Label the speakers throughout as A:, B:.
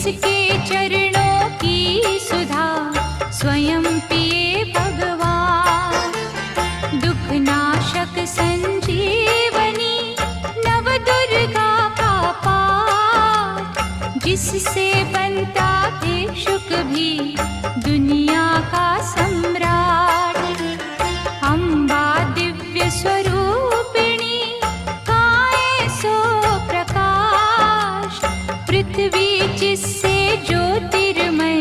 A: जिसके चरणों की सुधा स्वयं पिए भगवान। दुख नाशक संजीवनी नव दुर्गा का पाठ, जिससे बनता भिक्षुक भी दुनिया का सम्राट। अम्बा दिव्य स्वरूपिणी काए सो प्रकाश, पृथ्वी जिससे ज्योतिर्मय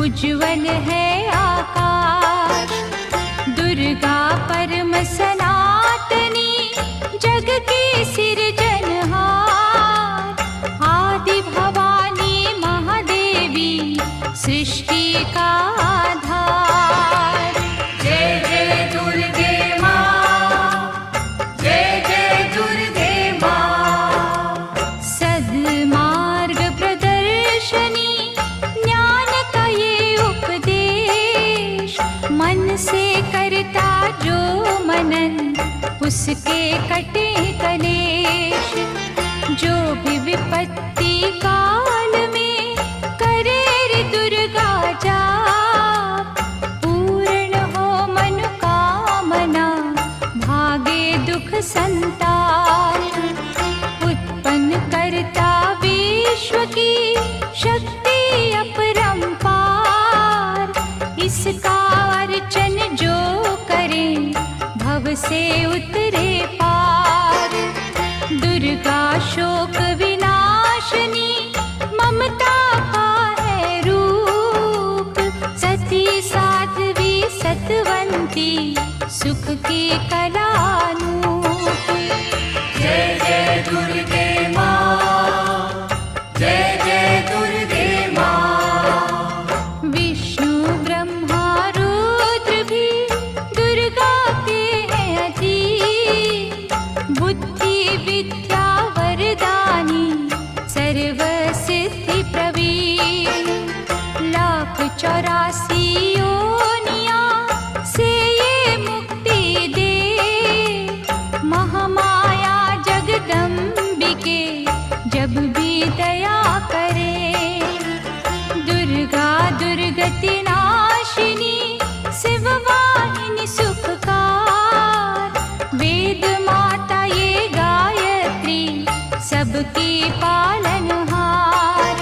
A: उज्ज्वल है आकाश। दुर्गा परम सनातनी जग की सिरजनहार, आदि भवानी महादेवी सृष्टि का आधार। जय जय दुर्गे माँ, जय जय दुर्गे माँ। सद्मार्ग प्रदर्शनी ज्ञान का ये उपदेश, मन से करता जो मनन उसके कटे कलेश। जो भी विपत्ति काल में करे रे दुर्गा जाप, पूर्ण हो मनोकामना भागे दुख संताप। उत्पन्न करता विश्व की शक्ति अपरंपार, इसका अर्चन जो करे भव से उतरे पार। दुर्गा शोक विनाशनी ममता का है रूप, सती साध्वी सतवंती सुख की कलानूप। जय जय दुर्गे माँ, जय जय दुर्गे माँ। विष्णु ब्रह्मा रुद्र भी दुर्गा के हैं अधीन, बुद्धि विद्या वरदानी सर्व सिद्धि प्रवीण। 1,84 योनियां से ये मुक्ति दे, महामाया जगदम्बिके जब भी दया करे। दुर्गा दुर्गति नाशिनी शिववाहिनी सुखकार, वेद माता ये गायत्री सबकी पालनहार।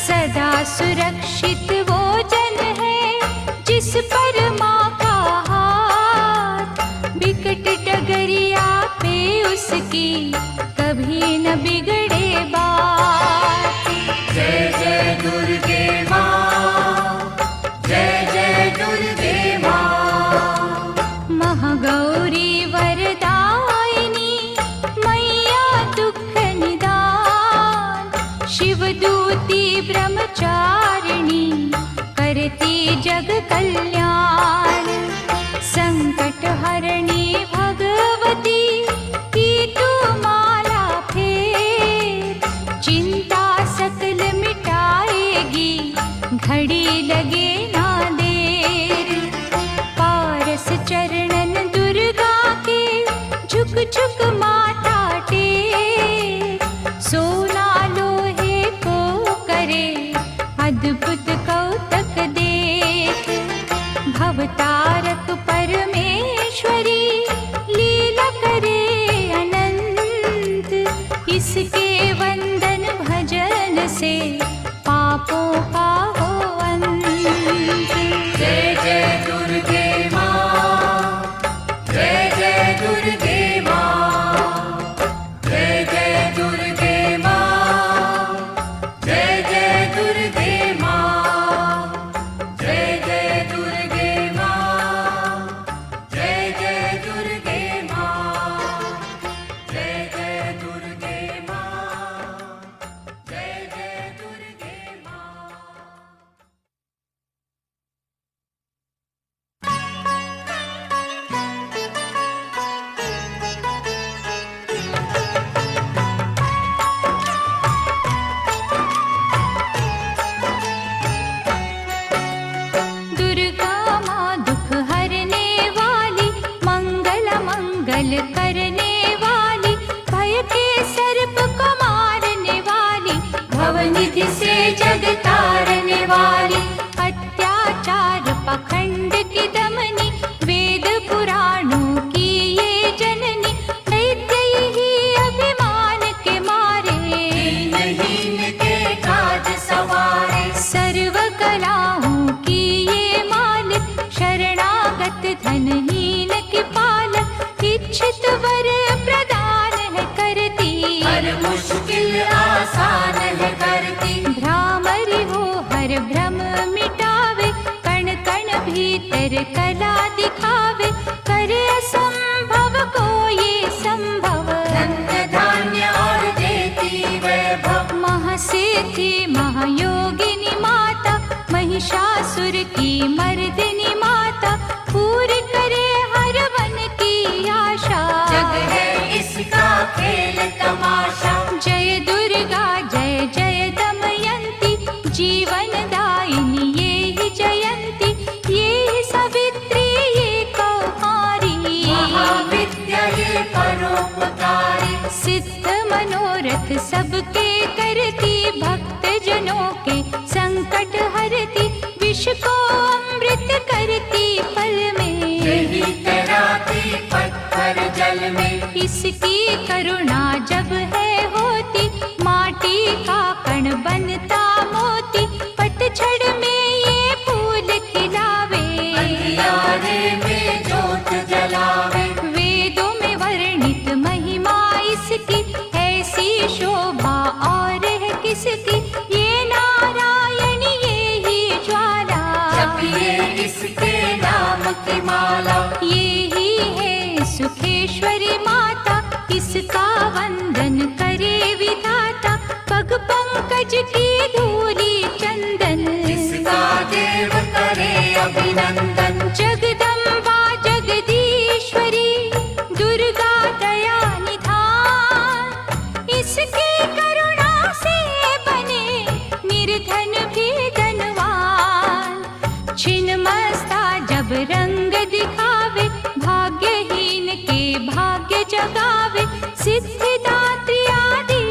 A: सदा सुरक्षित वो जन है जिस पर माँ का हाथ, विकट डगरिया पे उसकी कभी न बिगड़े बात। जय जय दुर्गे माँ, जय जय दुर्गे माँ। महागौरी वरदायिनी मैया दुख निदान, शिवदूती ब्रह्मचारिणी करती जग कल्याण। संकट हरणी भगवती की तू माला फेर, चिंता सकल मिटाएगी घड़ी लगे ना देर। पारस चरणन दुर्गा के झुक झुक माथा टेक, सोना लोहे को करे अद्भुत कौतक देख। भवतारक परमेश्वरी लीला करे अनंत, इसके वंदन भजन से पापों का हो अंत। जय जय दुर्गे माँ, जय जय दुर्गे माँ। जय जय दुर्गे माँ, जय जय दुर्गे माँ। जय जय दुर्गे माँ, जय जय दुर्गे माँ। जय जय दुर्गे माँ, जय जय दुर्गे माँ।
B: निधि से जग
A: भीतर कला दिखावे, करे असंभव को ये संभव।
B: धन्य धान्य और देती वैभव,
A: महासिद्धि महायोगिनी माता, महिषासुर की मर्दिनी माता, पूरी करे हर मन की आशा।
B: जग है इसका खेल तमाशा।
A: जय दुर्गा जय जय दमयंती, जीवन दायिनी ये ही जयंती, ये ही सावित्री ये कौमारी,
B: महाविद्या ये परोपकारी।
A: सिद्ध मनोरथ सबके करती, भक्त जनों के संकट हरती, विष को अमृत करती पल में,
B: यही तैराती पत्थर जल में।
A: इसकी करुणा जब है होती, माटी का कण बनता मोती, पतझड़ में ये फूल खिलावे,
B: अंधियारे में जोत जलावे।
A: वेदों में वर्णित महिमा इसकी, ऐसी शोभा और है किसकी, ये नारायण ये ही ज्वाला,
B: जपिए इसके नाम की माला।
A: ये ही है सुखेश्वरी माता, इसका वंदन करे विधाता, पग पंकज की धूली चंदन,
B: इसका देव करे अभिनंदन।
A: जगदम्बा जगदीश्वरी दुर्गा दया निधान, इसकी करुणा से बने निर्धन भी धनवान। छिन्नमस्ता जब रंग दिखावे, भाग्यहीन के भाग्य जगावे, सिद्धिदात्री आदि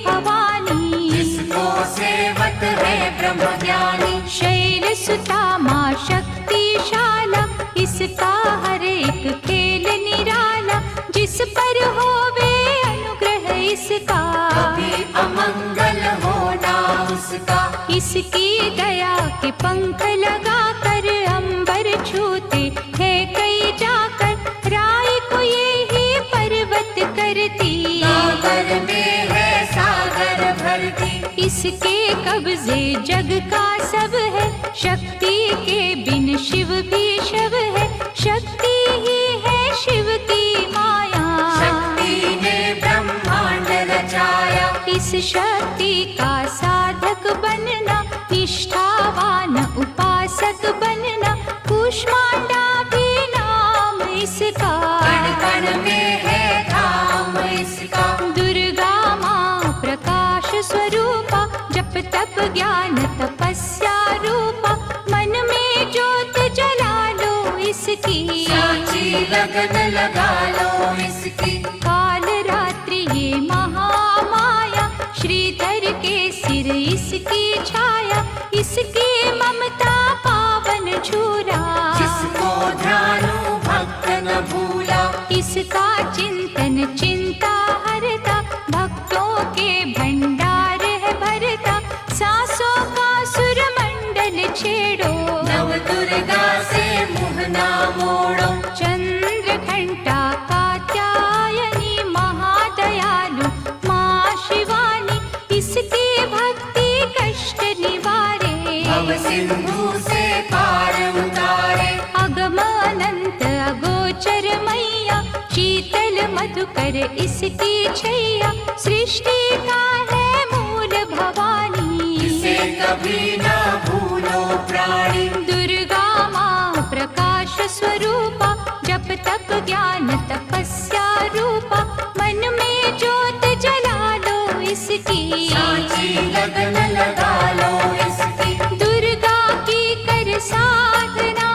A: भवानी,
B: जिसको सेवत है ब्रह्म ज्ञानी।
A: शैल सुता माँ शक्तिशाला, इसका हर एक खेल निराला, जिस पर होवे अनुग्रह इसका,
B: कभी अमंगल होना उसका।
A: इसकी दया के पंख लगा कर अंबर छूते हैं कई जाकर, राय को ये ही पर्वत करती,
B: सागर में है सागर भरती।
A: इसके कब्जे जग का सब है, शक्ति के बिन शिव भी शिव है, शक्ति ही है शिव की माया,
B: शक्ति ने ब्रह्मांड रचाया।
A: इस शक्ति का साधक बनना, निष्ठावान उपासक बनना, कूष्मांडा भी नाम इसका,
B: कण कण में है धाम इसका।
A: दुर्गा माँ प्रकाश स्वरूपा, जप तप ज्ञान तपस्या रूपा, मन में ज्योत जला लो इसकी,
B: साची लगन लगा लो इसकी।
A: काल रात्रि ये महामाया, श्रीधर के सिर इसकी छाया, इसकी ममता पावन झूला,
B: जिसको ध्यानु भक्त न भूला।
A: इसका चिंतन चिंता हरता, भक्तों के भंडार है भरता, सांसों का सुर मंडल छेड़ो,
B: नव दुर्गा से मुँह ना मोड़ो।
A: चंद्र घंटा कात्यायनी महादयालु माँ शिवानी, इसकी भक्ति कष्ट निवारे,
B: भव सिंधु से पार उतारे।
A: अगम अनंत अगोचर मैया, शीतल मधुकर इसकी छैया, सृष्टि का है मूल भवानी,
B: इसे कभी ना भूलो प्राणी।
A: दुर्गा माँ प्रकाश स्वरूपा, जप तप ज्ञान तपस्या रूपा, मन में ज्योत जला लो इसकी,
B: साची लगन लगा लो इसकी।
A: दुर्गा की कर साधना,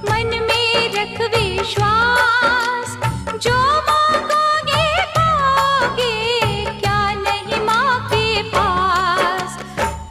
A: मन में रख विश्वास, जो मांगोगे पाओगे, क्या नहीं माँ के पास।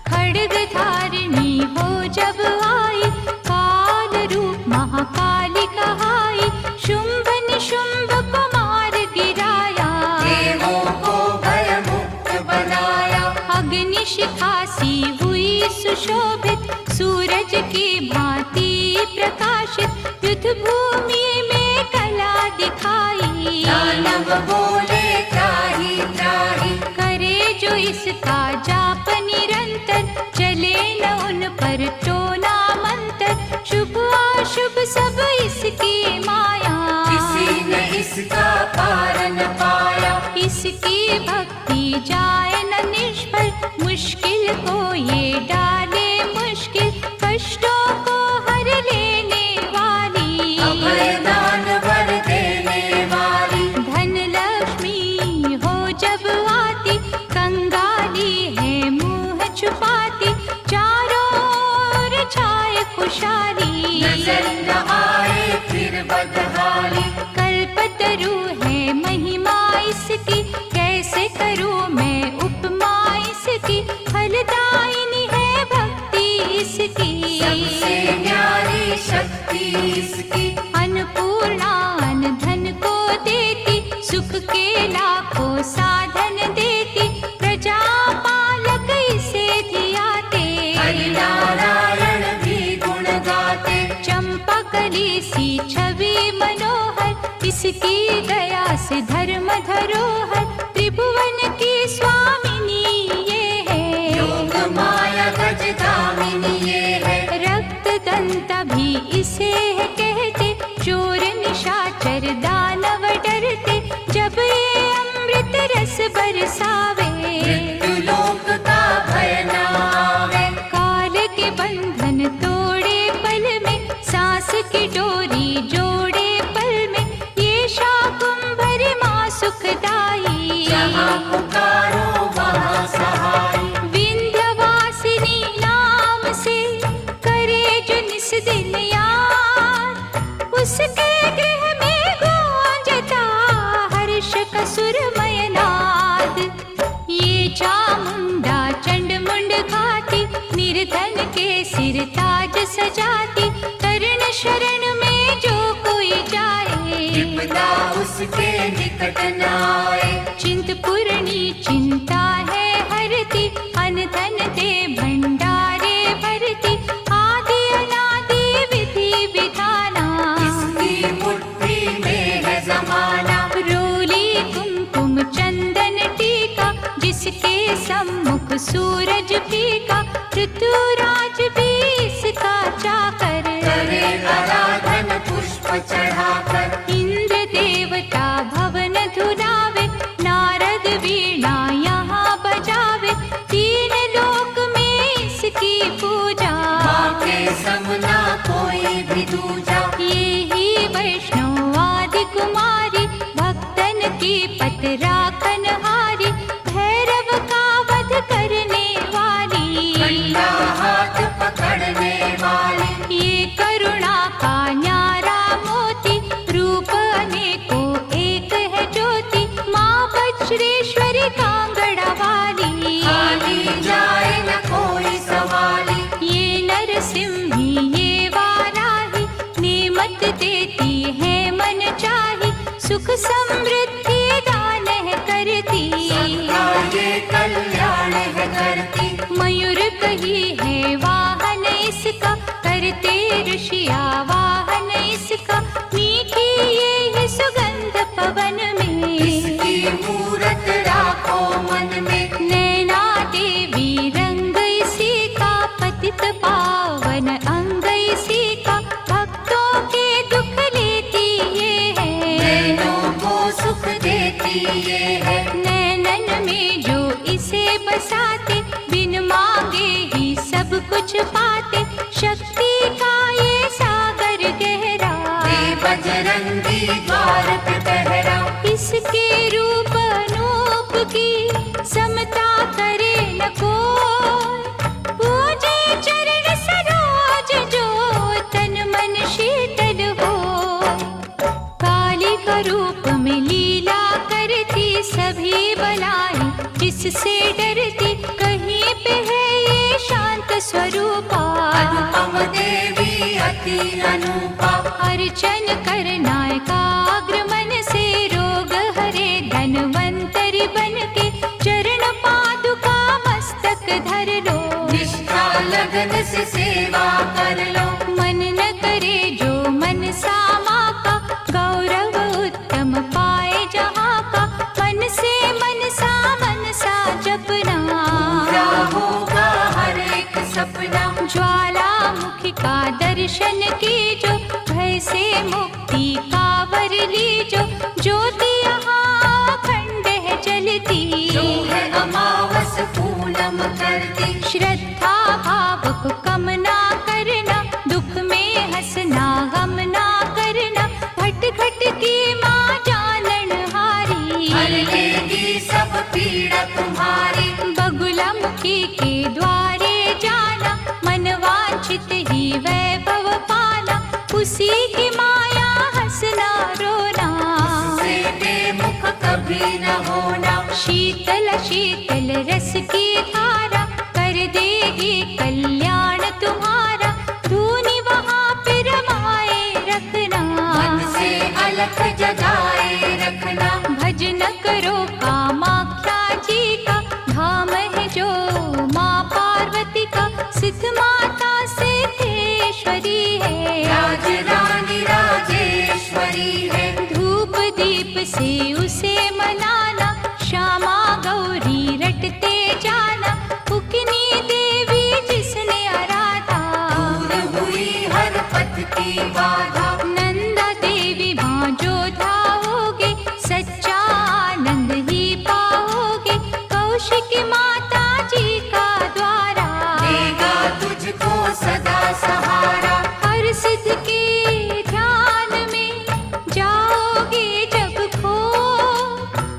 A: खड्ग धारिणी हो जब आई, काल रूप महाकाली कहाई, शुंभ निशुंभ को मार गिराया,
B: देवों को भय मुक्त बनाया।
A: अग्नि शिखा सी हुई सुशोभित, सूरज की भांति प्रकाशित, युद्ध भूमि में कला दिखाई,
B: दानव बोले त्राहि त्राहि।
A: करे जो इसका जाप निरंतर, चले न उन पर टोना मंत्र, शुभ अशुभ
B: इसका पार न पाया।
A: इसकी भक्ति जाए न निष्फल, मुश्किल को ये डाले मुश्किल, कष्टों को हर लेने वाली,
B: अभय दान वर देने वाली।
A: धन लक्ष्मी हो जब आती, कंगाली है मुंह छुपाती, चारों ओर छाए खुशहाली,
B: नजर न आए फिर बदहाली।
A: कल्पतरु है महिमा इसकी, कैसे करूं मैं उपमा इसकी, फलदायिनी है भक्ति इसकी,
B: सबसे न्यारी शक्ति इसकी।
A: अन्नपूर्णा अन्न धन को देती, सुख के लाखों साधन देती, प्रजा पालक इसे धियाते,
B: हरि नारायण भी गुण गाते।
A: चंपा कली सी छवि मनोहर, इसकी दया से धर्म धरोहर, त्रिभुवन की स्वामिनी ये है,
B: योग माया गजगामिनी ये है।
A: रक्त दंता भी इसे है कहते, चोर निशाचर दानव डरते, जब ये अमृत रस बरसावे,
B: मृत्यु लोक का भय न आवे।
A: काल के बंधन तोड़े पल में, सांस की डोरी जोड़े पल में, ये शाकुंभरी माँ सुखदाई,
B: जहाँ पुकारो वहाँ सहाय।
A: विंध्यवासिनी नाम से करे जो निस दिन याद, उसके गृह में गूंजता हर्ष का सुरमय नाद। ये चामुंडा चंड मुंड घाटी, निर्धन के सिर ताज सजाती, कर्ण शरण में जो कोई जाए,
B: विपदा उसके निकट न आए।
A: चिंतपूर्णी चिंता है हरती, अन्न धन दे भंडारे भरती, आदि अनादि विधि विधाना,
B: इसकी मुट्ठी में है जमाना।
A: रोली कुमकुम चंदन टीका, जिसके सम्मुख सूरज फीका, ऋतुराज भी इसका चाकर,
B: करे आराधन पुष्प चढ़ाकर।
A: इंद्र देवता भवन धुलावे, नारद वीणा यहाँ बजावे, तीन लोक में इसकी पूजा,
B: माँ के समना कोई भी दूजा।
A: ये ही वैष्णव आदि कुमारी, भक्तन की पत राखन हारी, भैरव का वध करने वाली,
B: कंधा हाथ पकड़ने वाली।
A: ये करुणा का न्यारा मोती, रूप अनेकों एक है ज्योति, माँ वज्रेश्वरी कांगड़ा वाली,
B: खाली जाए न कोई सवाली।
A: ये नरसिंही ये वाराही, नेमत देती है मन चाही, सुख समृद्धि दान है करती,
B: सबका ये कल्याण है करती।
A: मयूर कही है वाहन इसका, करते ऋषिया वाहन इसका, मीठी ये है सुगंध पवन में,
B: इसकी मूरत राखो मन में।
A: नैना देवी रंग इसी का, पतित पावन अंग इसी का, भक्तों के दुख लेती ये है,
B: नैनों को सुख देती ये है।
A: नैनन में जो इसे बसाते, बिन मांगे ही सब कुछ पाते, शक्ति का ये सागर गहरा,
B: ये बजरंगी द्वार पे पहरा।
A: इसके रूप अनूप की समता करे न कोई, पूजे चरण सरोज जो तन मन शीतल हो, काली का रूप में लीला करती, सभी बलाई जिससे डरती, कहीं पे है ये शांत स्वरूपा,
B: अनुपम देवी अति अनुपा।
A: अर्चन करना एकाग्र मन से, रोग हरे धनवंतरी बन के, चरण पादुका मस्तक धर लो,
B: निष्ठा लगन से सेवा कर लो।
A: मन न करे जो मन सामा का, गौरव उत्तम पाए जहाँ का, मन से मनसा जपना,
B: पूरा होगा हर एक सपना।
A: ज्वालामुखी का दर्शन की जो, भय से मुक्ति का वर ली जो, ज्योति यहाँ अखंड है जलती,
B: जो है अमावस पूनम करती।
A: श्रद्धा भाव को कम ना करना, दुख में हंसना गम ना करना, भट घट की माँ जानन हारी,
B: हर लेगी सब पीड़ा तुम्हारी।
A: बगुला मुखी के द्वारे जाना, मन वांछित ही वैभव पाना, उसी की माया हंसना रोना,
B: उससे बेमुख कभी न होना।
A: शीतल शीतल रस की धारा कर देगी कल्याण तुम्हारा, धूनी वहाँ पे रमाए रखना,
B: मन से अलख जगाए रखना।
A: भजन करो कामाख्या जी का, धाम है जो माँ पार्वती का, सिद्ध माता सिद्धेश्वरी है,
B: राज रानी राजेश्वरी है।
A: धूप दीप से उसे मनाना, श्यामा गौरी रटते जाना, उकनी देवी जिसने आराधा,
B: दूर हुई हर पथ की बाधा।
A: नंदा देवी माँ जो धाओगे, सच्चा आनंद ही पाओगे, कौशिकी माता जी का द्वारा,
B: देगा तुझको सदा सहारा।
A: हर सिद्ध के ध्यान में जाओगे जब खो,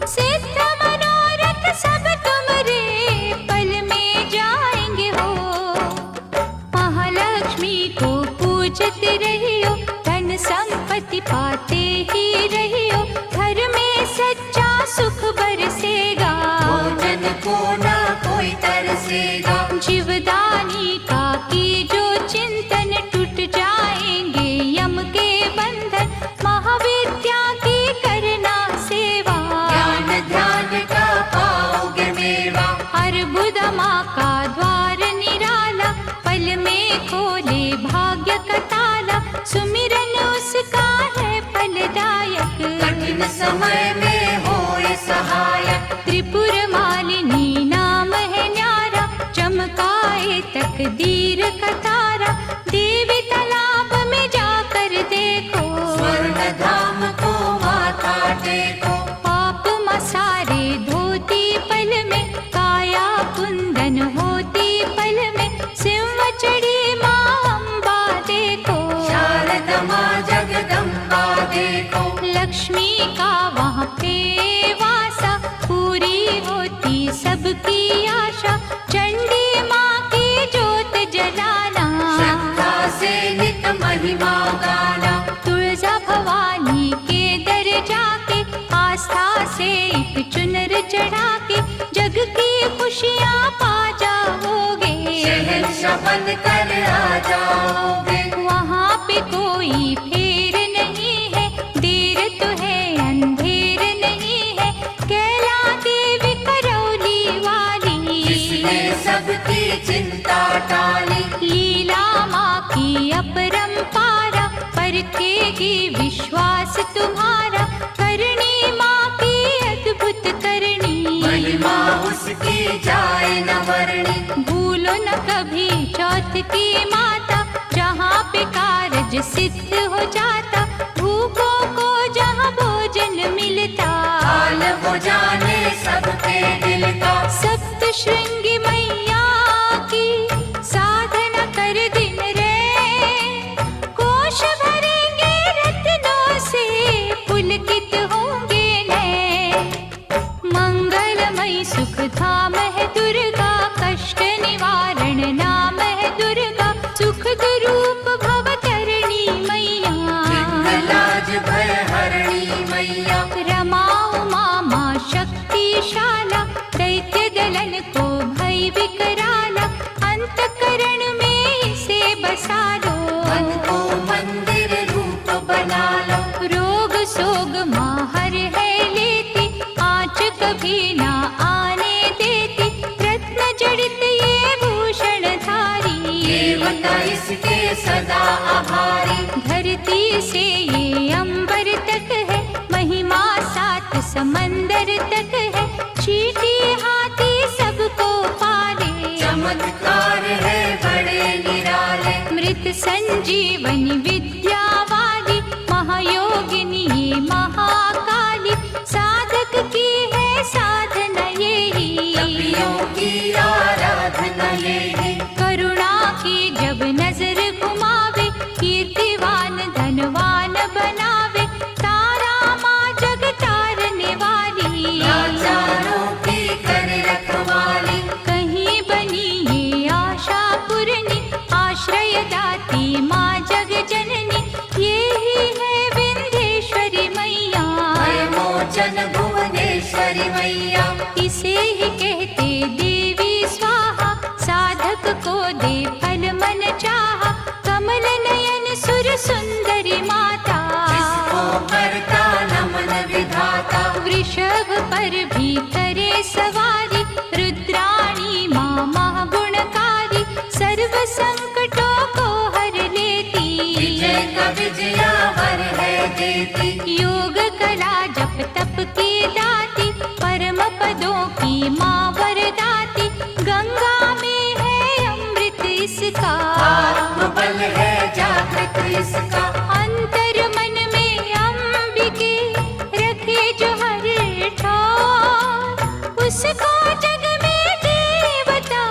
A: सिद्ध मनोरथ सब तुम्हारे पल में जाएंगे हो, महालक्ष्मी को पूजते रहियो, धन संपत्ति पाते ही रहियो, घर में सच्चा सुख बरसेगा,
B: भोजन को न कोई तरसेगा।
A: जीवदानी का की जो चिंतन, टूट जाएंगे यम के बंधन, महाविद्या की करना सेवा,
B: ज्ञान ध्यान का पाओगे मेवा।
A: अर्बुद माँ का द्वार निराला, पल में खोले भाग्य का ताला, सुमिरन उसका है फलदायक,
B: कठिन समय में होए सहायक।
A: त्रिपुर मालिनी नाम है न्यारा, चमकाए तकदीर का तारा, देवी तालाब में जाकर देखो,
B: स्वर्ण धाम को माथा टेको।
A: पाप मसारे धोती पल में, काया कुंदन होती पल में, सिंह चढ़ी माँ अम्बा देखो,
B: शारदा माँ जगदम्बा देखो।
A: लक्ष्मी का वहाँ पे वासा, पूरी होती सबकी आशा, चंडी माँ की जोत जलाना,
B: श्रद्धा से नित महिमा गाना।
A: तुळजा भवानी के दर जाके, आस्था से एक चुनर चढ़ा के, जग की खुशियाँ पा जाओगे,
B: शहंशाह बन कर आ जाओगे।
A: वहाँ पे कोई फेर नहीं है, देर तो है अंधेर नहीं है, कैला देवी करौली वाली,
B: जिसने सबकी चिंता टाली।
A: लीला माँ की अपरंपारा, परखेगी विश्वास तुम्हारा, करनी माँ की अद्भुत करनी,
B: महिमा उसकी जाए न वर्णी।
A: भूलो न कभी चौथ की माता, जहाँ पे कारज सिद्ध हो जाता, भूखों को जहाँ भोजन मिलता,
B: हाल वो जाने सबके दिल का।
A: सप्त श्रृंगी मैया की साधना कर दिन रे, कोश भरेंगे रत्नों से, पुलकित होंगे नैन, मंगलमयी सुख धाम है दुर्गा, कष्ट निवारण नाम है दुर्गा, सुख रूप भवतरणी मैया,
B: लाज भय हरणी मैया।
A: रमा उमा माँ शक्तिशाला, दैत्य दलन को भय विकराला, अंतकरण में इसे बसा लो,
B: मन को मंदिर रूप बना लो।
A: रोग सोग माँ हर है लेती, आँच कभी ना आने देती, रत्न जड़ित ये भूषण धारी,
B: देवता इसके सदा आभारी।
A: धरती से ये अंबर तक है, महिमा सात समंदर तक है, चींटी हाथी सबको पाले,
B: चमत्कार है बड़े निराले।
A: मृत संजीवनी विद्या वाली, महायोगिनी ये महाकाली,
B: मोचन भुवनेश्वरी मैया।
A: इसे ही कहते देवी स्वाहा, साधक को दे फल मन चाहा। कमल नयन सुर सुंदरी माता,
B: जिसको करता नमन विधाता।
A: वृषभ पर भी करे सवारी, रुद्राणी माँ महागुणकारी। सर्व संकटों को हर लेती,
B: विजय का विजयावर है देती।
A: योग कला जप तप की दाती, परम पदों की माँ वरदाती। गंगा में है अमृत इसका,
B: आत्मबल है जागृत इसका।
A: अंतर मन में अंबिके रखे जो हर ठार। उसको जग में देवता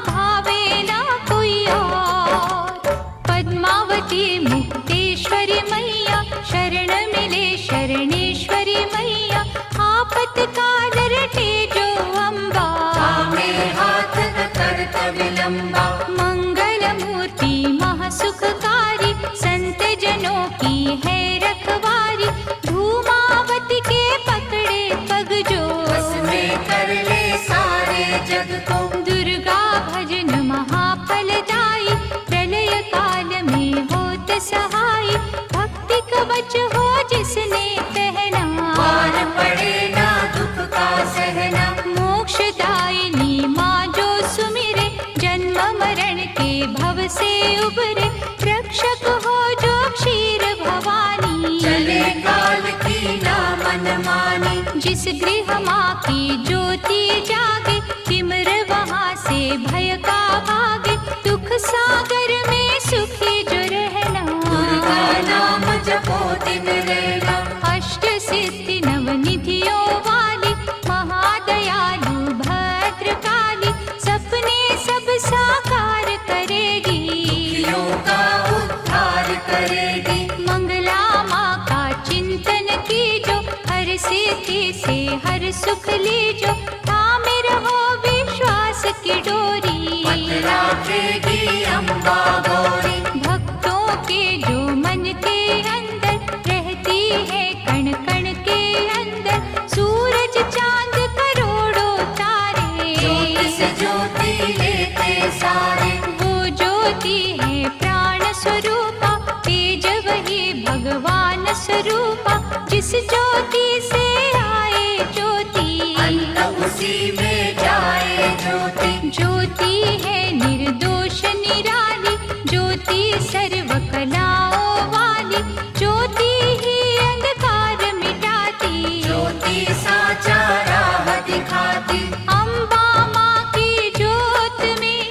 A: भावे ना कोई और। पद्मावती मुक्तेश्वरी मैया, शरण मिले शरणेश्वरी मैया। आपतकाल रटे जो अम्बा,
B: थामे हाथ न करत विलंबा।
A: मंगल मूर्ति महासुखकारी, संत जनों की है रखवारी। धूमावती के पकड़े पग जो,
B: उसमें कर ले सारे जग को।
A: दुर्गा भजन महाफलदायी, प्रलय काल में होत सहाय। भक्ति कवच हो जिसने पहना,
B: पार पड़े ना दुख का सहना।
A: मोक्षदायिनी माँ जो सुमिरे, जन्म मरण के भव से उबरे। रक्षक हो जो क्षीर भवानी,
B: चले काल की ना मन मानी।
A: जिस गृह माँ की ज्योति जागे, तिमिर वहाँ से भय का भागे। दुख सागर में सुखी जो रहना,
B: दुर्गा नाम जपो दिन रहना।
A: अष्ट सिद्धि नवनिधियों वाली, महादयालु भद्रकाली। सपने सब साकार करेगी,
B: दुखियों का उद्धार करेगी।
A: मंगला माँ का चिंतन कीजो, हर सिद्धि से हर सुख लीजो। थामे रहो विश्वास की डोरी,
B: पत राखेगी अम्बा गौरी।
A: भक्तों के जो मन के अंदर रहती है, कण कण के अंदर। सूरज चांद करोड़ों तारे,
B: ज्योति से ज्योति लेते सारे।
A: वो ज्योति है प्राण स्वरूपा, तेज वही भगवान स्वरूपा। जिस ज्योति से आए ज्योति,
B: अंत उसी में जाए ज्योति।
A: ज्योति है निर्दोष निराली, ज्योति सर्व कलाओं वाली। ज्योति ही अंधकार मिटाती,
B: ज्योति साचा राह दिखाती।
A: अम्बा माँ की ज्योत में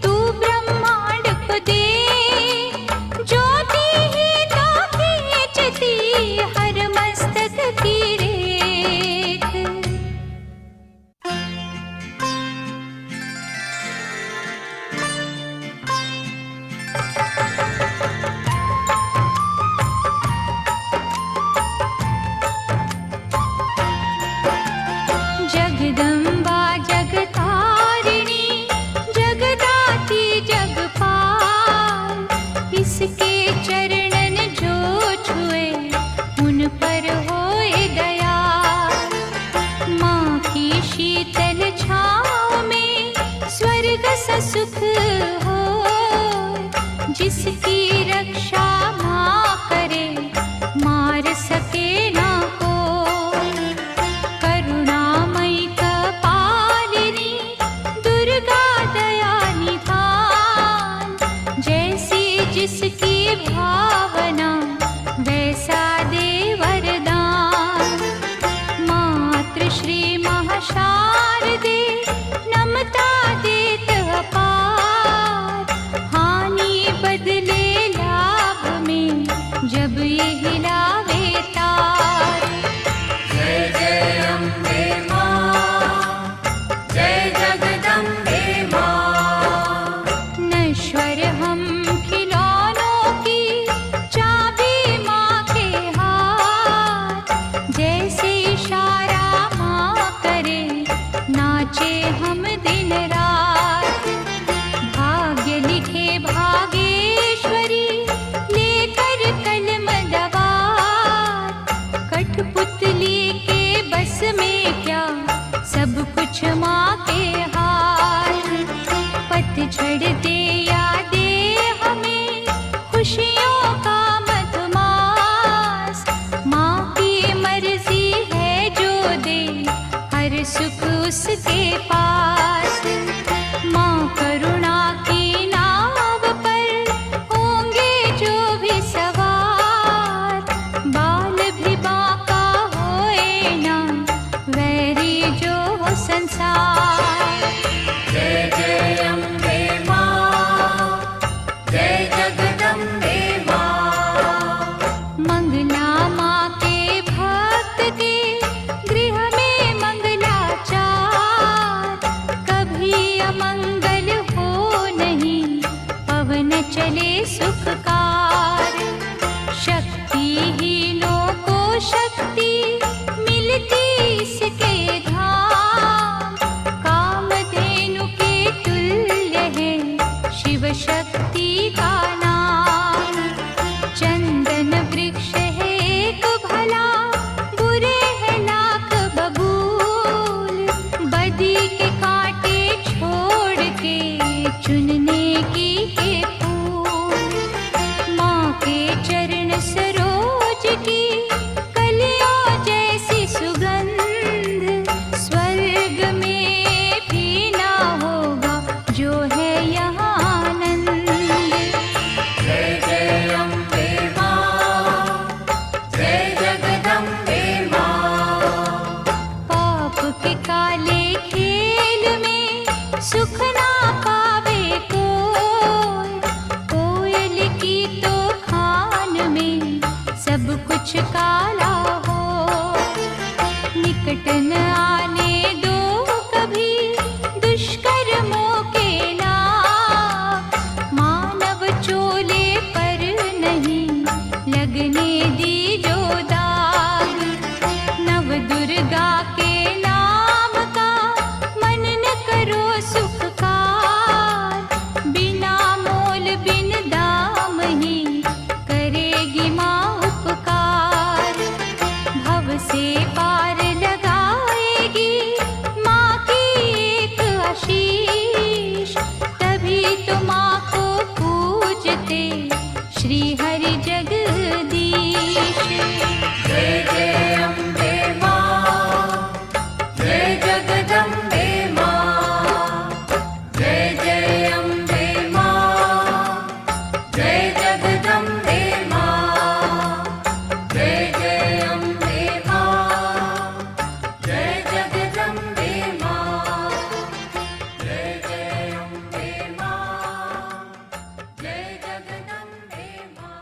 A: तू ब्रह्मांड को दे। ज्योति ही तो खींचती हर मस्तक की रेख। जगदम्बा जगतारिणी, जगदाती जगपाल। इसके चरणन जो छुए, उन पर होए दया। माँ की शीतल छाँव में स्वर्ग सा सुख हो। जिसकी रक्षा माँ करे, मार सके ना कोई। करुणामयी कपालिनी, दुर्गा दया निधान। जैसी जिसकी भावना, वैसा दे वरदान। मातृ श्री महाशारदे, नमता देत अपार। हानि बदले लाभ में, जब ये लावे तार।
B: जय जय अम्बे माँ, जय जगदम्बे माँ।
A: नश्वर हम खिलौनों की, चाबी माँ के हाथ। जैसे इशारा माँ करे, नाचे हम दिन रात। भाग्य लिखे भागेश्वरी, लेकर कलम दवात। कठपुतली के उसके पास। माँ करुणा की नाव पर होंगे जो भी सवार, बाल भी बांका होए ना वैरी जो हो संसार।
B: जय जय अम्बे माँ, जय जगदम्बे माँ।
A: मंगला माँ के भक्त के गृह में मंगलाचार, कभी अमंगल हो नहीं पवन चले सुखकार। शक्तिहीनों को शक्ति मिलती इसके धाम, कामधेनु के तुल्य है शिव शक्ति का नाम। चंदन वृक्ष है एक भला, बुरे है लाख बबूल, बदी के कांटे छोड़ के चुनने की है फूल। माँ के चरण सरोज की कलियों जैसी सुगंध, स्वर्ग में भी ना होगा जो है यहाँ आनंद।
B: जय जय अम्बे माँ, जय जगदम्बे माँ।
A: पाप के काले खेल में सुख ना पावे कोई, कोयल की तो खान में सब कुछ काला हो। निकट न आने दो कभी दुष्कर्मों के लाभ, मानव चोले पर नहीं लगने दी जो दाग। नव दुर्गा के नाम का मन न करो सुखकार, बिना मोल बिन दाम ही करेगी माँ उपकार। भव से पार लगाएगी माँ की एक आशीष, तभी तो माँ को पूजते श्री हरि जगदीश।
B: जय जय अम्बे माँ, जय जगदम्बे माँ। जय जय अम्बे माँ, जय जगदम्बे माँ। जय जय अम्बे माँ, जय जगदम्बे माँ। जय जय अम्बे माँ, जय जगदम्बे माँ।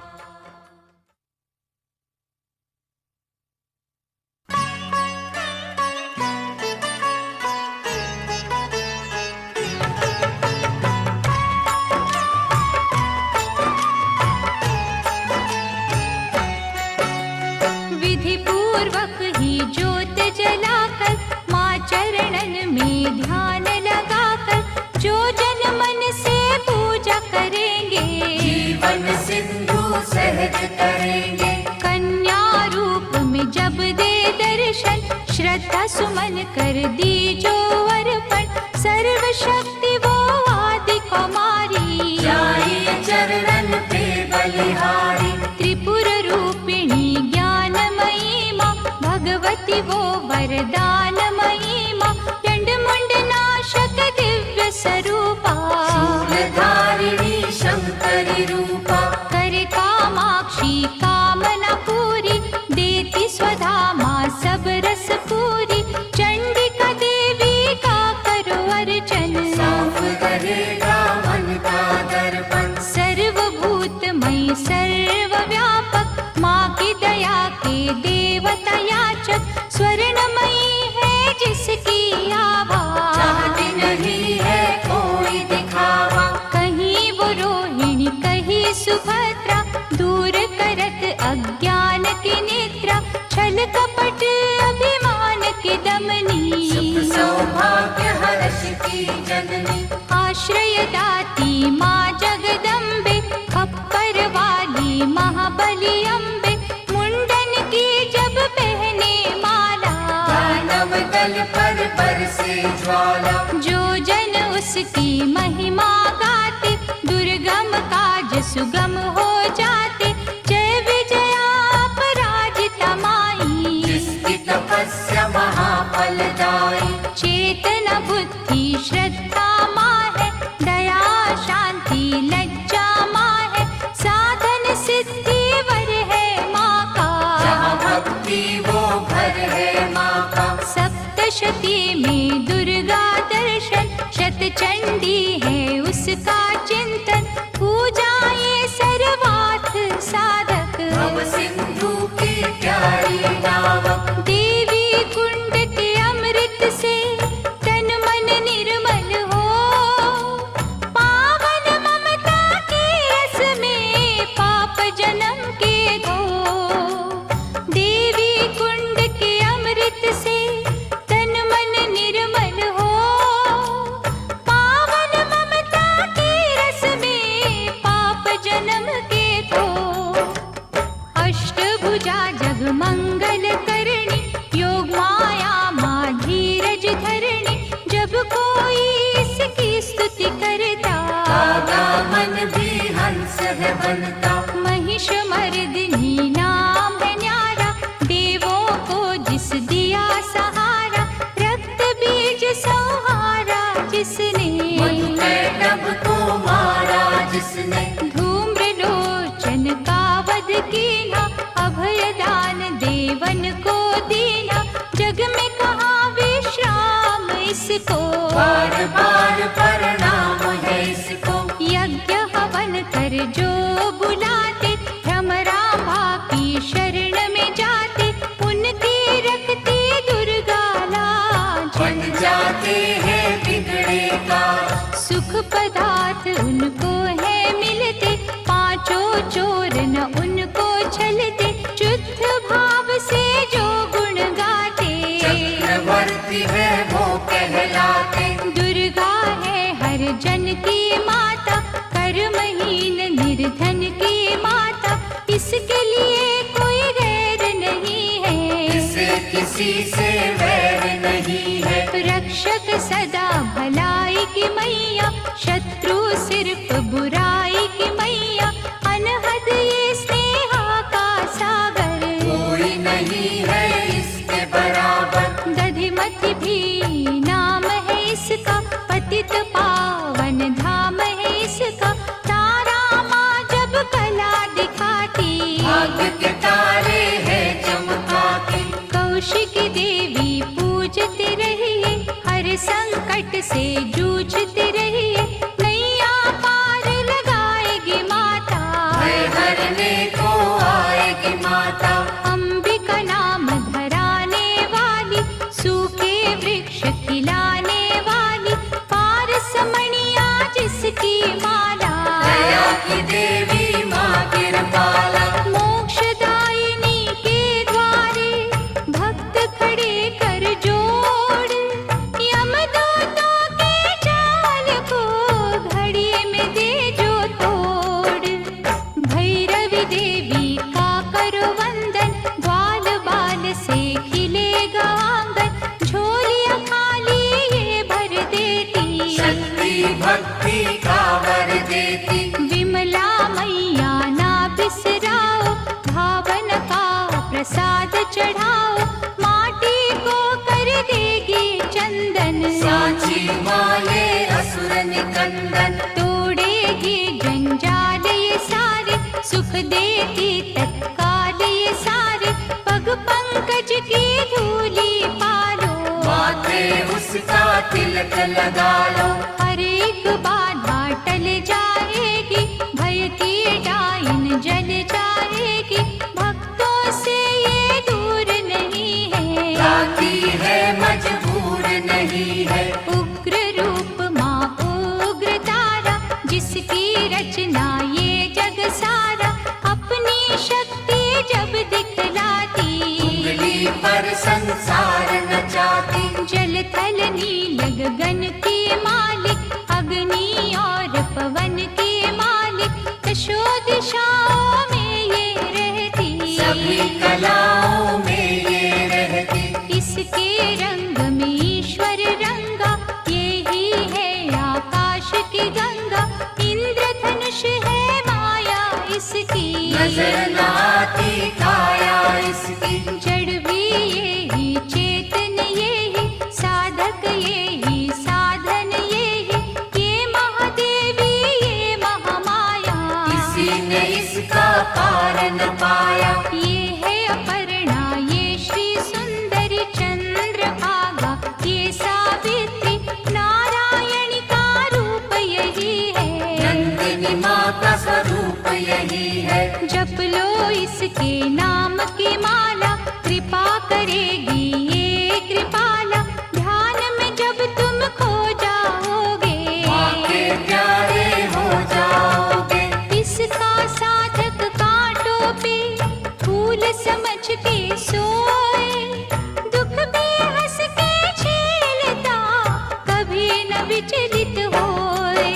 A: विधि पूर्वक ही ज्योत जलाकर, माँ चरणन में ध्यान लगाकर, जो जन मन से पूजा करेंगे
B: जीवन सिंधु सहज करेंगे।
A: कन्या रूप में जब दे दर्शन, श्रद्धा सुमन कर दी जो अर्पण, सर्वशक्ति वो आदि कुमारी
B: जाइए चरणन पे बलिहारी।
A: त्रिपुर रूपिणी ज्ञानमयी माँ, भगवती वो वरदानमयी माँ, चंड मुंड नाशक दिव्य स्वरूपा,
B: शूलधारिणी शंकरी रूपा।
A: करे कामाक्षी कामना पूरी, देती स्वधा माँ सब रस पूरी। चंडिका देवी का करो अर्चन,
B: साफ करेगा मन का दर्पण।
A: सर्वभूतमयी सर्वव्यापक, माँ की दया के देवता याचक, स्वर्णमयी है जिसकी आभा,
B: चाहती नहीं है कोई दिखावा।
A: कहीं वो रोहिणी कहीं सुभद्रा, दूर करत अज्ञान की निद्रा, छल कपट अभिमान की दमनी,
B: सुख सौभाग्य हर्ष की जननी।
A: आश्रय दाती माँ जगदम्बे, खप्पर वाली महाबली अम्बे, मुंडन की जब पहने माला,
B: दानव दल पर बरसे ज्वाला।
A: जो जन उसकी महिमा गाते, दुर्गम काज सुगम हो जाते। जय विजया अपराजिता माई,
B: जिसकी तपस्या महाफलदायी।
A: चेतना बुद्धि श्रद्धा माँ है, दया शांति लज्जा माँ है, साधन सिद्धि वर है माँ का।
B: जहाँ भक्ति वो घर है माँ का।
A: सप्तशती में दुर्गा दर्शन, शतचंडी है उसका चिंतन, पूजा ये सर्वार्थ साधक।
B: भव सिंधु की प्यारी नावक,
A: देवी कुंड के अमृत से तन मन निर्मल हो, पावन ममता के रस में पाप जन्म के धो। देवी कुंड के अमृत से तन मन निर्मल हो, पावन ममता के रस में पाप जन्म के धो। अष्टभुजा जग मंगल करणी, योग माया माँ धीरज धरणी, जब कोई इसकी स्तुति करता,
B: दादा मन भी हंस है बनता।
A: महिष मर्दिनी नाम है न्यारा, देवों को जिस दिया सहारा, रक्त बीज संहारा जिसने,
B: मधुकैटभ को मारा जिसने,
A: धूम्रलोचन का वध कीना, अभयदान देवन को दीना, जग में कहाँ विश्राम इसको।
B: बार बार प्रणाम है इसको।
A: यज्ञ हवन कर जो बुलाते, भ्रमरांभा की शरण में जाते, उनकी रखती दुर्गा लाज।
B: बन जाते हैं बिगड़े का,
A: सुख पदार्थ उनको है मिलते, पांचों चोर न उनको छलते, शुद्ध भाव से जो गुण गाते,
B: चक्रवर्ती है वो कहलाते।
A: दुर्गा है हर जन की माता, कर्महीन निर्धन की माता, इसके लिए कोई गैर नहीं है,
B: इसे किसी से वैर नहीं है।
A: रक्षक सदा भलाई की मैया, शत्रु सिर्फ बुराई की मैया, अनहद ये स्नेहा का सागर,
B: कोई नहीं है इसके बराबर।
A: दधिमति भी नाम है इसका, पतित पावन धाम है इसका, तारा माँ जब कला दिखाती,
B: भाग्य के तारे हैं चमकाती।
A: कौशिकी देवी पूजते रहिए, हर संकट से जूझते रहिए, नैया पार लगाएगी माता,
B: भय हरने को आएगी माता।
A: अंबिका नाम धराने वाली, सूखे वृक्ष खिलाने वाली, पारसमणिया जिसकी माला,
B: दया की देवी माँ कृपाला।
A: मोक्षदायिनी के द्वारे भक्त खड़े कर जोड़, यमदूतों के जाल को घड़ी में दे जो तोड़। भैरवी देवी का करो वंदन, ग्वाल बाल से खिलेगा आंगन, झोलियां खाली ये भर देती,
B: शक्ति भक्ति का वर देती।
A: विमला मैया ना बिसराओ, भावन का प्रसाद चढ़ाओ, माटी को कर देगी चंदन,
B: साची माले असुर निकंदन।
A: तोड़ेगी जंजाल ये सारे, सुख देती तत्काल ये सारे, पग पंकज की धूली पालो,
B: माथे उसका तिलक लगा लो।
A: हर एक बाधा टल जाएगी, भय की डाइन जल जाएगी, भक्तों से ये दूर नहीं है,
B: लाती है मजबूर नहीं है।
A: उग्र रूप माँ उग्र तारा, जिसकी रचना ये जग सारा, अपनी शक्ति जब दिखलाती,
B: उंगली पर संसार नचाती।
A: जल थल नील गगन की मालिक, अग्नि और इसके नाम की माला, कृपा करेगी ये कृपाला। ध्यान में जब तुम खो जाओगे,
B: माँ के प्यारे हो जाओगे।
A: इसका साधक कांटों पे फूल समझ के सोए, दुख भी हंस के झेलता, कभी न विचलित होए।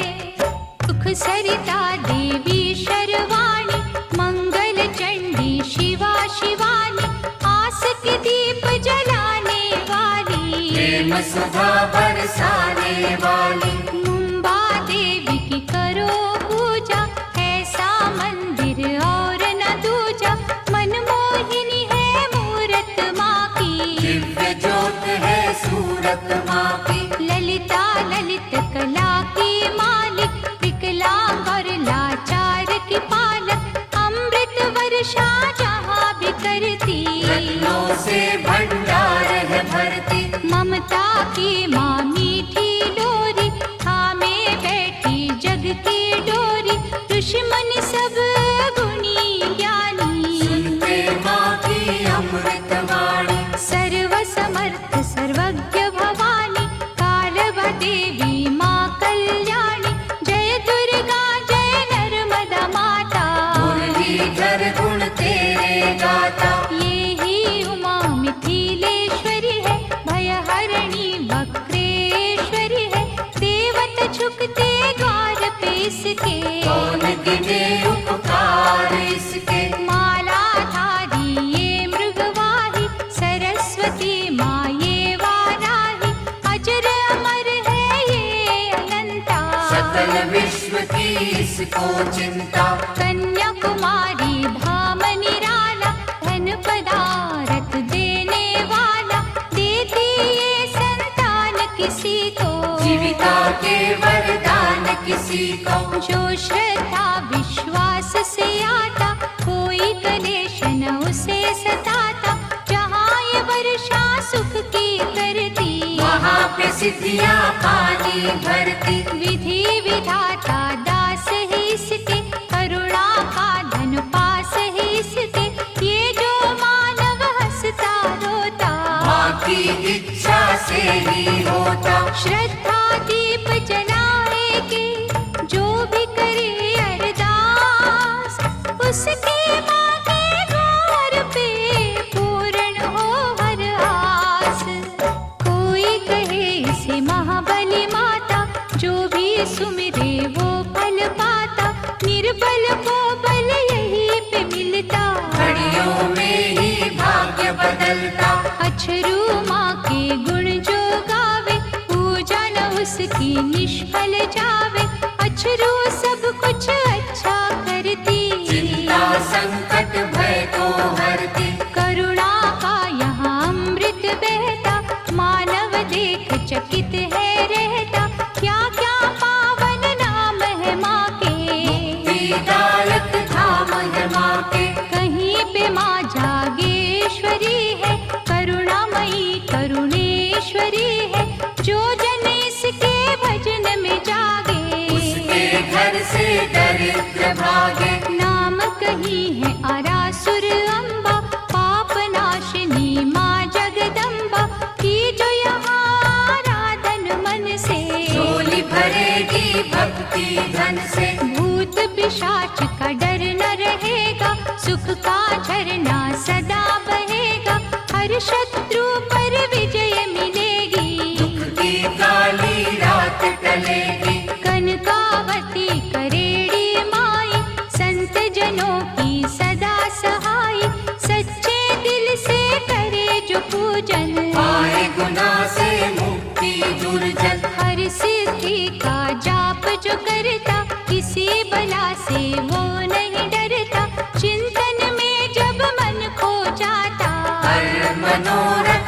A: सुख सरिता देवी शर्वाणी, मंगल चंडी शिवा शिवानी, आस के दीप जलाने वाली,
B: प्रेम सुधा बरसाने वाली।
A: मुंबा देवी की करो पूजा, ऐसा मंदिर और न दूजा। मनमोहिनी है मूरत माँ की,
B: दिव्य ज्योत है सूरत माँ की।
A: ललिता ललित कला की मालिक, विकलांग और लाचार की पालक, अमृत वर्षा जहाँ भी करती,
B: रत्नों से भंडार है भरती।
A: ममता की माँ मीठी लोरी, थामे बैठी जग की डोरी। दुश्मन सब गुणी ज्ञानी,
B: सुनते माँ की अमृत वाणी।
A: सर्व समर्थ सर्वज्ञ भवानी, कालवा देवी माँ कल्याणी। जय दुर्गा जय नर्मदा माता,
B: मुरलीधर गुण तेरे गाता।
A: ये ही उमा मिथिलेश्वरी है, भयहरिणी वक्रेश्वरी है। देवता झुकते द्वार पे इसके,
B: कौन गिने उपकार इसके।
A: मालाधारी ये मृगवाही, सरस्वती माँ ये वाराही। अजर अमर है ये अनंता,
B: सकल विश्व की इसको चिंता।
A: कन्याकुमारी धाम निराला, धन पदारथ देने वाला। देती ये संतान किसी को,
B: जीविका के वरदान किसी को।
A: जो श्रद्धा विश्वास से आता, कोई कलेश न उसे सताता। जहाँ ये वर्षा सुख की करती,
B: वहाँ पे सिद्धियाँ पानी भरती।
A: विधि विधाता दास है इसके, करुणा का धन पास है इसके। ये जो मानव हंसता रोता,
B: माँ की इच्छा से ही होता।
A: श्रद्धा दीप जलाएगी जो भी करे अरदास, उसके माँ के द्वार पे पूर्ण हो हर आस। कोई कहे इसे महाबली माता, जो भी सुमिरे वो फल पाता। निर्बल को बल यही पे मिलता,
B: घड़ियों में ही भाग्य बदलता।
A: अछरू माँ के गुण जो गावे, पूजा न उसकी निष्फल जावे। अछरू सब कुछ अच्छा करती,
B: चिंता संकट भय को हरती।
A: करुणा का यहाँ अमृत बहता, मानव देख चकित है रहता। क्या क्या पावन नाम है माँ के,
B: मुक्तिदायक धाम है माँ के।
A: कहीं पे माँ जागेश्वरी है, करुणामयी करुणेश्वरी है। जो जन इसके भजन में जागे,
B: उसके घर से दरिद्र भागे।
A: नाम कहीं है आरासुर अम्बा, पाप नाशिनी माँ जगदम्बा। की जो यहाँ आराधन मन से,
B: झोली भरेगी भक्ति धन से।
A: भूत पिशाच का डर न रहेगा, सुख का झरना सदा बहेगा। हर शत्रु पर विजय मिलेगी,
B: दुख की काली रात टलेगी।
A: कनकावती करेड़ी माई, संत जनों की सदा सहाय। सच्चे दिल से करे जो पूजन,
B: पाए गुनाह से मुक्ति दुर्जन।
A: हर सिद्धि का जाप जो करता, किसी बला से वो नहीं डरता। चिंतन में जब मन खो जाता,
B: हर मनोरथ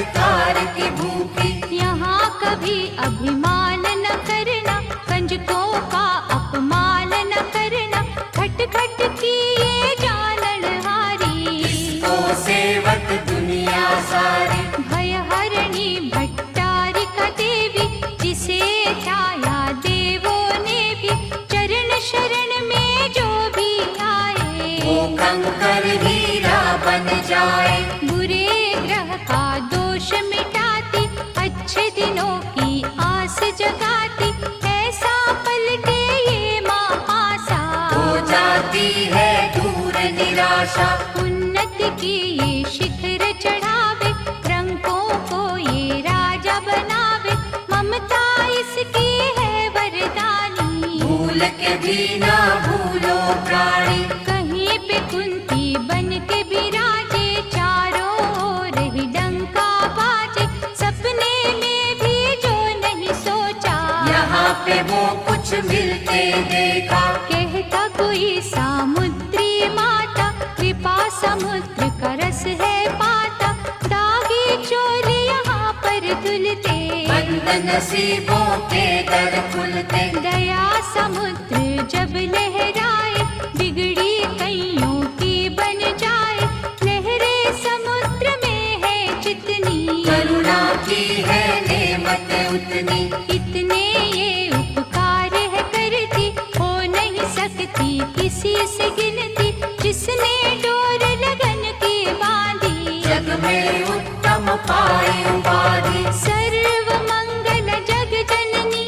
B: सत्कार की भूखी।
A: यहाँ कभी अभिमान न करना, कंजकों का अपमान न करना, खट खट की ये जाननहारी।
B: इसको सेवक दुनिया सारी।
A: भय हरणी भट्टारिका देवी, जिसे ध्याया देवों ने भी, चरण शरण में जो भी आए,
B: वो कंकर हीरा बन जाए।
A: बुरे ग्रह का दोष मिटाती, अच्छे दिनों की आस जगाती, ऐसा पलटे ये महासा,
B: हो जाती है दूर निराशा।
A: उन्नति की ये शिखर चढ़ावे, रंगों को ये राजा बनावे, ममता इसकी है वरदानी।
B: भूल के भी ना भूलो प्राणी।
A: कहीं पे कुंती बन के बिराजे, चारों ओर ही डंका बाजे, सपने में भी जो नहीं सोचा,
B: यहाँ पे वो कुछ मिलते देखा।
A: कहता कोई सामुद्री माता, कृपा समुद्र का रस है पाता, दागी चोली यहाँ पर धुलते,
B: बंद नसीबों के दर खुलते।
A: दया समुद्र जब लहराए, बिगड़ी कईयों की बन जाए, लहरे समुद्र में है जितनी,
B: करुणा की है नेमत उतनी।
A: इतने ये उपकार है करती, हो नहीं सकती किसी से गिनती, जिसने डोर लगन की बांधी,
B: जग में उत्तम पाई उपाधि।
A: सर्व मंगल जग जननी,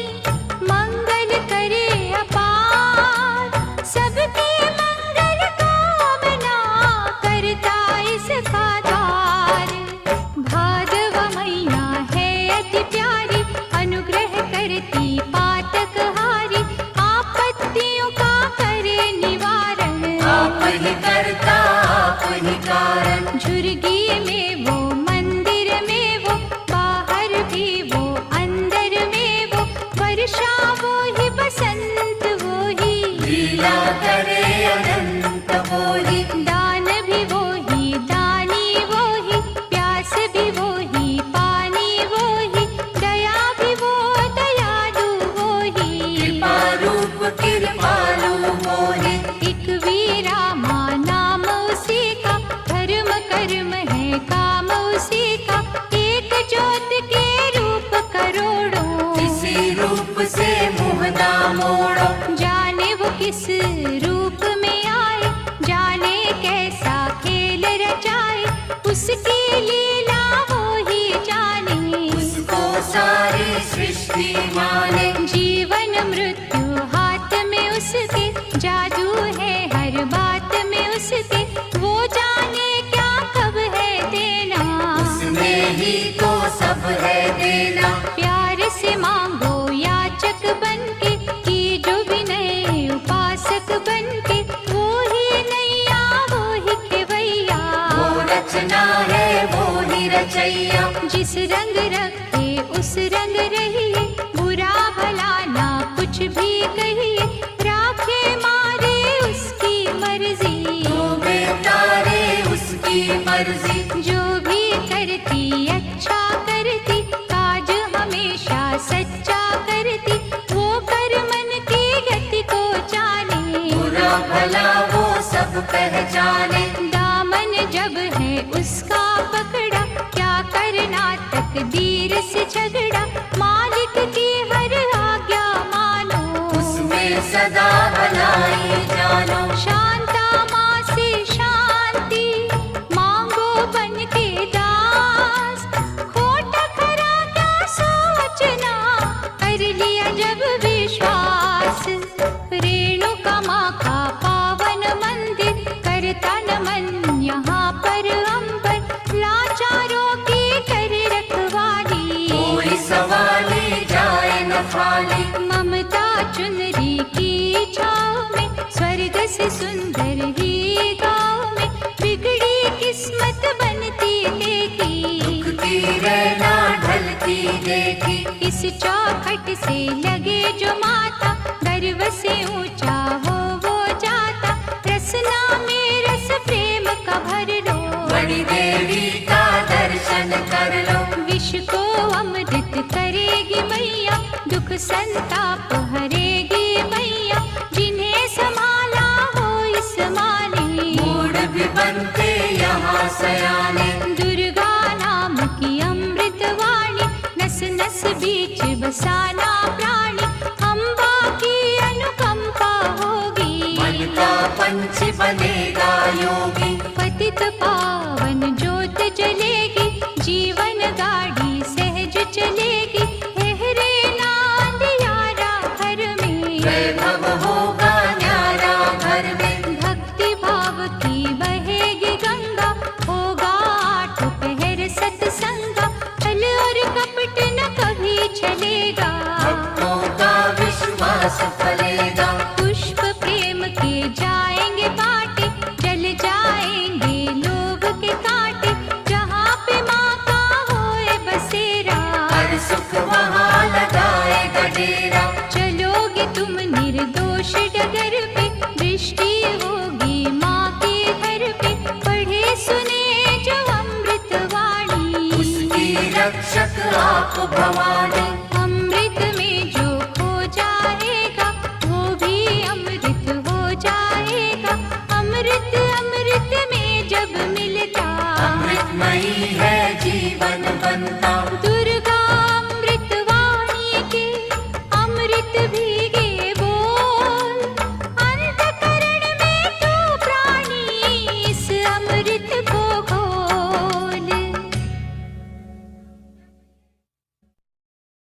A: मंगल करे अपार, सबके मंगल कामना करता इसका द्वार। भादव मैया है अति प्यारी, अनुग्रह करती पातक हारी, आपत्तियों का करे निवारण,
B: आप ही करता आप ही कारण।
A: झुर्गी में वो मंदिर में वो, बाहर भी वो अंदर में वो, वर्षा वो ही बसंत वो ही,
B: लीला करे अनंत वो ही।
A: दान भी वो ही दानी वो ही, प्यास भी वो ही पानी वो ही, दया भी वो दयालु वो ही,
B: कृपा रूप कृपालु वो ही।
A: एक वीरामा नाम उसी का, धर्म कर्म है काम उसी का, एक ज्योत के रूप करोड़ों,
B: इसी रूप से मुँह ना मोड़ो।
A: जाने वो किस रूप में आए, जाने कैसा खेल रचाए, उसकी लीला वो ही जाने,
B: उसको सारी सृष्टि माने।
A: जीवन मृत्यु हाथ में उसके, जादू है हर बात में उसके, वो जाने क्या कब है देना,
B: उसमें ही तो सब है देना।
A: प्यार से मांगो याचक बनके, की जो विनय उपासक बनके, वो ही नैया वो ही खेवैया,
B: वो रचना है वो ही रचैया।
A: जिस रंग रखे उस रंग रहिए, बुरा भला ना कुछ भी कहिए, राखे मारे उसकी मर्जी,
B: डूबे तारे उसकी मर्जी।
A: जो भी करती अच्छा करती, काज हमेशा सच्चा करती, वो कर मन की गति को जाने,
B: बुरा भला वो सब पहचाने।
A: दामन जब है उसका पकड़ा, क्या करना तकदीर से झगड़ा, मालिक की हर आज्ञा मानो,
B: उसमें सदा भलाई जानो।
A: शांता माँ से शांति मांगो बन के दास, खोटा खरा क्या सोचना, कर लिया जब विश्वास, रेणुका माँ का पावन मंदिर, करता नमन यहाँ पर अंबर, लाचारों की कर रखवाली,
B: कोई सवाली जाए न खाली।
A: ममता चुनरी की छाँव में, स्वर्ग से सुंदर ही गाँव में, बिगड़ी किस्मत बनती देखी,
B: दुखती रहना ढलती देखी।
A: इस चौखट से लगे जो माता, गर्व से ऊंचा हो वो जाता, रसना में रस प्रेम का भर लो,
B: बड़ी देवी का दर्शन कर लो।
A: संताप हरेगी मैया, जिन्हें संभाला हो इस माने।
B: मूड भी बनते यहाँ सयाने,
A: दुर्गा नाम की अमृत वाणी, नस नस बीच बसाना प्राणी। अम्बा की अनुकंपा होगी,
B: मन का पंछी बनेगा योगी।
A: पतित पावन ज्योत जलेगी, जीवन गाड़ी सहज चलेगी। हेरे नांद यारा घर में,
B: वैभव होगा न्यारा घर में।
A: भक्ति भाव की बहेगी गंगा, होगा आठ पहर सत्संगा। छल और कपट न कभी चलेगा,
B: भक्तों का विश्वास फलेगा।
A: पुष्प प्रेम के जाएंगे बाटे, जल जाएंगे लोभ के कांटे। जहाँ पे माँ का होए बसेरा,
B: हर सुख वहाँ लगाएगा डेरा।
A: चलोगे तुम निर्दोष डगर पे, दृष्टि होगी माँ के घर पे। पढ़े सुने जो अमृत वाणी,
B: उसकी रक्षक आप भवानी।
A: अमृत में जो खो जाएगा, वो भी अमृत हो जाएगा। अमृत अमृत में जब मिलता,
B: अमृतमयी है जीवन बनता।